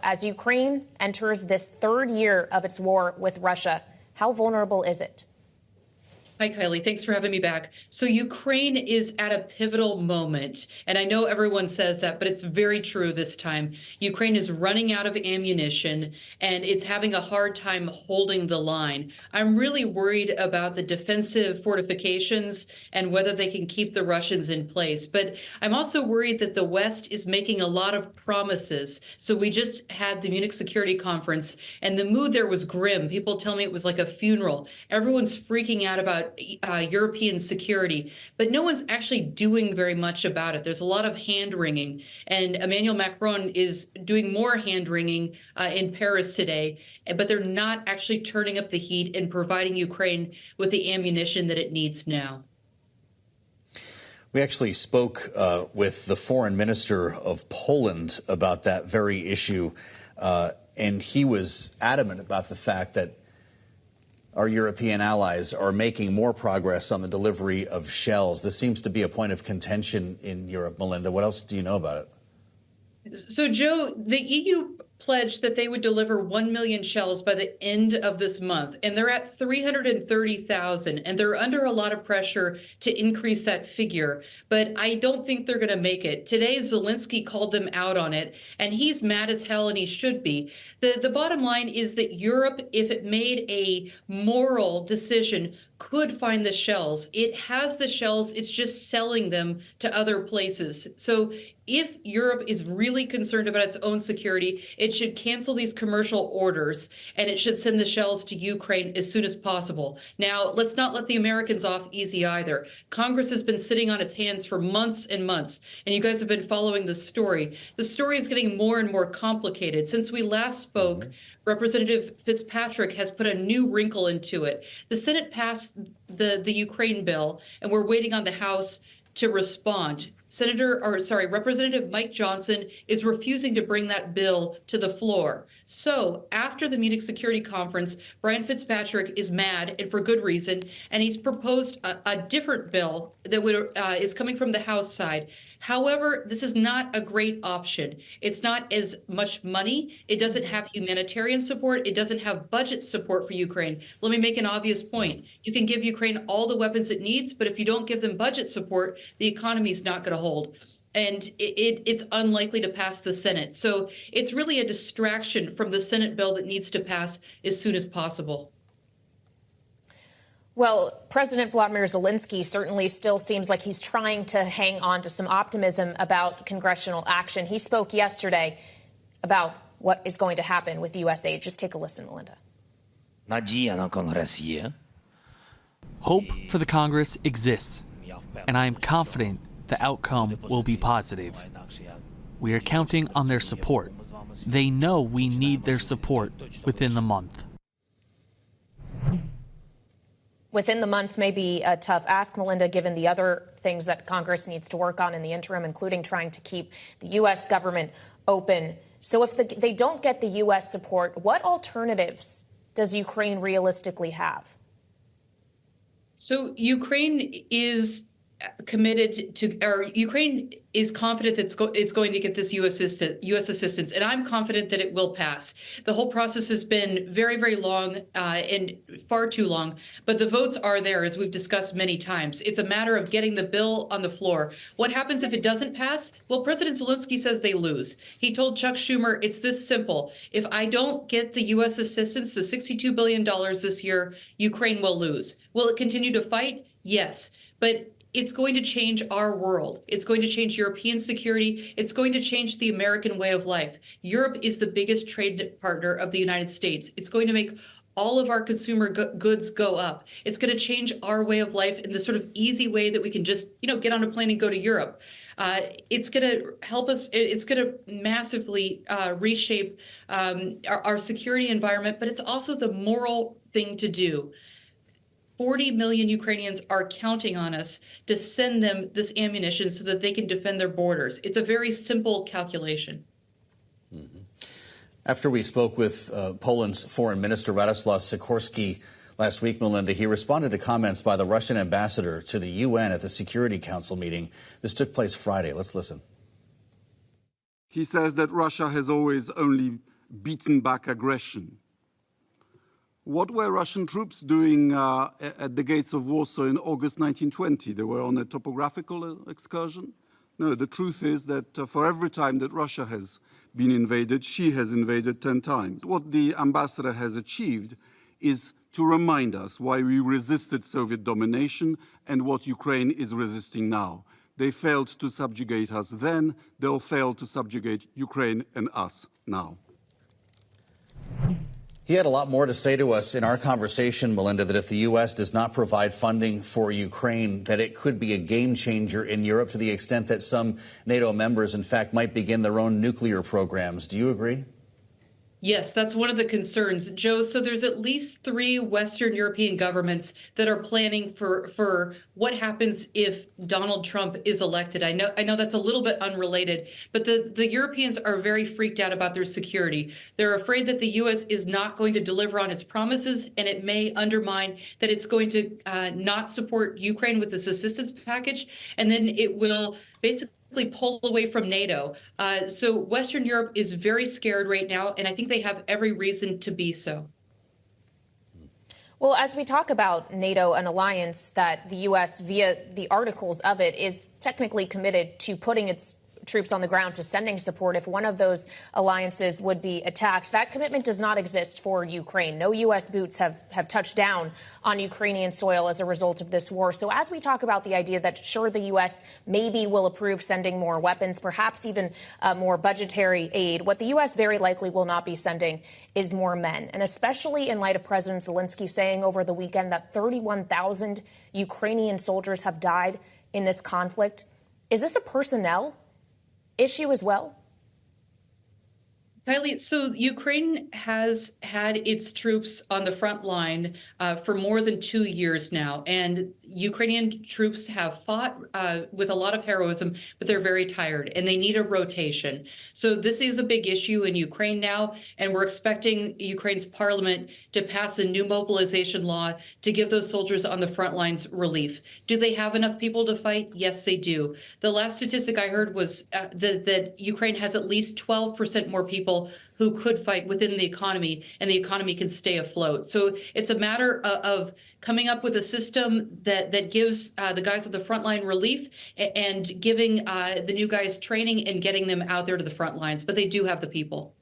As Ukraine enters this third year of its war with Russia, how vulnerable is it? Hi, Kailey. Thanks for having me back. So Ukraine is at a pivotal moment, and I know everyone says that, but it's very true this time. Ukraine is running out of ammunition, and it's having a hard time holding the line. I'm really worried about the defensive fortifications and whether they can keep the Russians in place. But I'm also worried that the West is making a lot of promises. So we just had the Munich Security Conference, and the mood there was grim. People tell me it was like a funeral. Everyone's freaking out about European security, but no one's actually doing very much about it. There's a lot of hand-wringing, and Emmanuel Macron is doing more hand-wringing in Paris today, but they're not actually turning up the heat and providing Ukraine with the ammunition that it needs now. We actually spoke with the foreign minister of Poland about that very issue, and he was adamant about the fact that our European allies are making more progress on the delivery of shells. This seems to be a point of contention in Europe. Melinda, what else do you know about it? So, Joe, the EU pledged that they would deliver 1 million shells by the end of this month, and they're at 330,000, and they're under a lot of pressure to increase that figure, but I don't think they're going to make it. Today, Zelensky called them out on it, and he's mad as hell, and he should be. The bottom line is that Europe, if it made a moral decision, could find the shells. It has the shells, it's just selling them to other places. So if Europe is really concerned about its own security, it should cancel these commercial orders, and it should send the shells to Ukraine as soon as possible. Now, let's not let the Americans off easy either. Congress has been sitting on its hands for months and months, and you guys have been following the story. The story is getting more and more complicated. Since we last spoke, Representative Fitzpatrick has put a new wrinkle into it. The Senate passed the Ukraine bill, and we're waiting on the House to respond. Representative Mike Johnson is refusing to bring that bill to the floor. So after the Munich Security Conference, Brian Fitzpatrick is mad, and for good reason, and he's proposed a different bill that is coming from the House side. However, this is not a great option. It's not as much money. It doesn't have humanitarian support. It doesn't have budget support for Ukraine. Let me make an obvious point. You can give Ukraine all the weapons it needs, but if you don't give them budget support, the economy is not going to hold. And it's unlikely to pass the Senate. So it's really a distraction from the Senate bill that needs to pass as soon as possible. Well, President Vladimir Zelensky certainly still seems like he's trying to hang on to some optimism about congressional action. He spoke yesterday about what is going to happen with U.S. aid. Just take a listen, Melinda. Hope for the Congress exists, and I am confident the outcome will be positive. We are counting on their support. They know we need their support within the month. Within the month may be a tough ask, Melinda, given the other things that Congress needs to work on in the interim, including trying to keep the U.S. government open. So if they don't get the U.S. support, what alternatives does Ukraine realistically have? So Ukraine is committed to, or Ukraine is confident that it's going to get this U.S. assistance, and I'm confident that it will pass. The whole process has been very, very long and far too long, but the votes are there, as we've discussed many times. It's a matter of getting the bill on the floor. What happens if it doesn't pass? Well, President Zelensky says they lose. He told Chuck Schumer, it's this simple. If I don't get the U.S. assistance, the $62 billion this year, Ukraine will lose. Will it continue to fight? Yes, but it's going to change our world. It's going to change European security. It's going to change the American way of life. Europe is the biggest trade partner of the United States. It's going to make all of our consumer goods go up. It's going to change our way of life in the sort of easy way that we can just, get on a plane and go to Europe. It's going to help us. It's going to massively reshape our security environment, but it's also the moral thing to do. 40 million Ukrainians are counting on us to send them this ammunition so that they can defend their borders. It's a very simple calculation. Mm-hmm. After we spoke with Poland's Foreign Minister Radoslaw Sikorski last week, Melinda, he responded to comments by the Russian ambassador to the UN at the Security Council meeting. This took place Friday. Let's listen. He says that Russia has always only beaten back aggression. What were Russian troops doing at the gates of Warsaw in August 1920? They were on a topographical excursion? No, the truth is that for every time that Russia has been invaded, she has invaded 10 times. What the ambassador has achieved is to remind us why we resisted Soviet domination and what Ukraine is resisting now. They failed to subjugate us then, they'll fail to subjugate Ukraine and us now. He had a lot more to say to us in our conversation, Melinda, that if the U.S. does not provide funding for Ukraine, that it could be a game changer in Europe to the extent that some NATO members, in fact, might begin their own nuclear programs. Do you agree? Yes, that's one of the concerns, Joe. So there's at least 3 Western European governments that are planning for what happens if Donald Trump is elected. I know that's a little bit unrelated, but the Europeans are very freaked out about their security. They're afraid that the U.S. is not going to deliver on its promises, and it may undermine that it's going to not support Ukraine with this assistance package, and then it will basically pull away from NATO. So Western Europe is very scared right now, and I think they have every reason to be so. Well, as we talk about NATO, an alliance that the U.S., via the articles of it, is technically committed to putting its troops on the ground, to sending support if one of those alliances would be attacked. That commitment does not exist for Ukraine. No U.S. boots have touched down on Ukrainian soil as a result of this war. So as we talk about the idea that, sure, the U.S. maybe will approve sending more weapons, perhaps even more budgetary aid, what the U.S. very likely will not be sending is more men. And especially in light of President Zelensky saying over the weekend that 31,000 Ukrainian soldiers have died in this conflict. Is this a personnel issue as well? Kailey, so Ukraine has had its troops on the front line for more than 2 years now, and Ukrainian troops have fought with a lot of heroism, but they're very tired and they need a rotation. So this is a big issue in Ukraine now, and we're expecting Ukraine's parliament to pass a new mobilization law to give those soldiers on the front lines relief. Do they have enough people to fight? Yes, they do. The last statistic I heard was that Ukraine has at least 12% more people who could fight within the economy, and the economy can stay afloat. So it's a matter of coming up with a system that gives the guys at the front line relief and giving the new guys training and getting them out there to the front lines. But they do have the people.